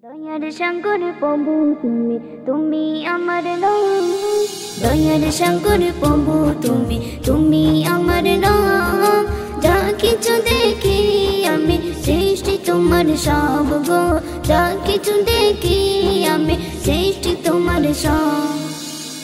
দয়ার সাগর প্রভু তুমি, তুমি আমার রব। দয়ার সাগর প্রভু তুমি, তুমি আমার রব। যা কিছু দেখি আমি সৃষ্টি তোমার সব গো, যা কিছু দেখি আমি সৃষ্টি তোমার সব।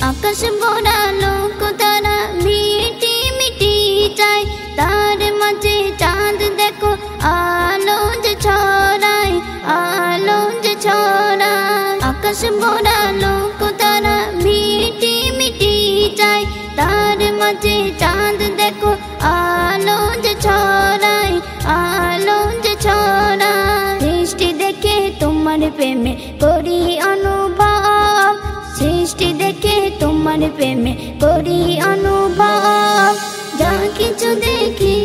আকাশ ভরা লোক তারা মিটি মিটি চাই, তার মাঝে চাঁদ দেখো আলো যে ছড়ায়, আলো যে ছড়ায়। আকাশ ভরা লোক তারা মিটি মিটি চাই, তার মাঝে চাঁদ দেখো আলো যে ছড়ায়, আলো যে ছড়ায়। সৃষ্টি দেখে তোমার প্রেমে করি অনুভব, সৃষ্টি দেখে তোমার প্রেমে করি অনুভব। যা কিছু দেখি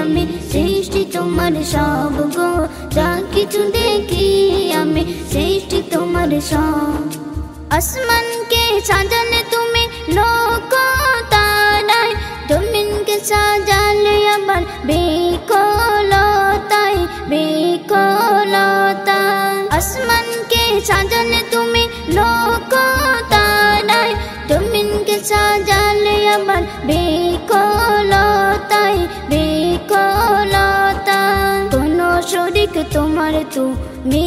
আমি সৃষ্টি তোমার সব গো, যা কিছু দেখি আমি সৃষ্টি তোমার সব। আসমানকে সাজালে তুমি লোক তারায়, জমিনকে সাজালে আবার বিকলতায়, বিকলতায়। আসমানকে সাজালে তুমি লোক তারায়, জমিনকে সাজালে আবার বিকলতায়, বিকলতায়। কোনো শরীক তোমার তুমি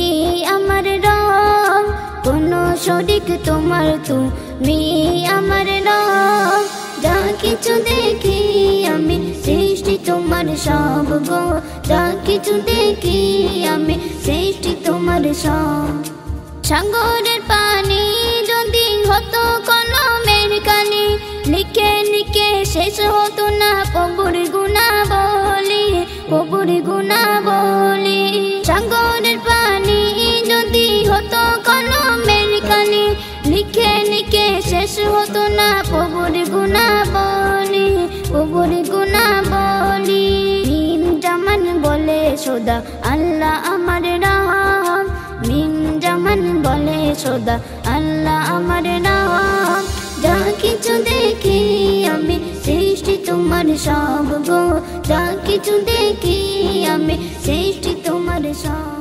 আমার রব, কোনো শরীক তোমার তুমি আমার রব। যা কিছু দেখি আমি সৃষ্টি তোমার সব গো, যা কিছু দেখি আমি সৃষ্টি তোমার সব। সাগরের পানি যদি হতো কলমের কালি, লিখে লিখে শেষ হতো না প্রভুর গুণাবলী, প্রভুর গুণাবলী। সাগরের পানি যদি হতো কলমের কালি, লিখে লিখে শেষ হতো না প্রভুর গুণাবলী, প্রভুর গুণাবলী। মিম জামান বলে সদা আল্লাহ আমার রব, মিম জামান বলে সদা আল্লাহ আমার রব। যা কিছু দেখি আমি সৃষ্টি তোমার সব গো, যা কিছু দেখি আমি সৃষ্টি তোমার সব।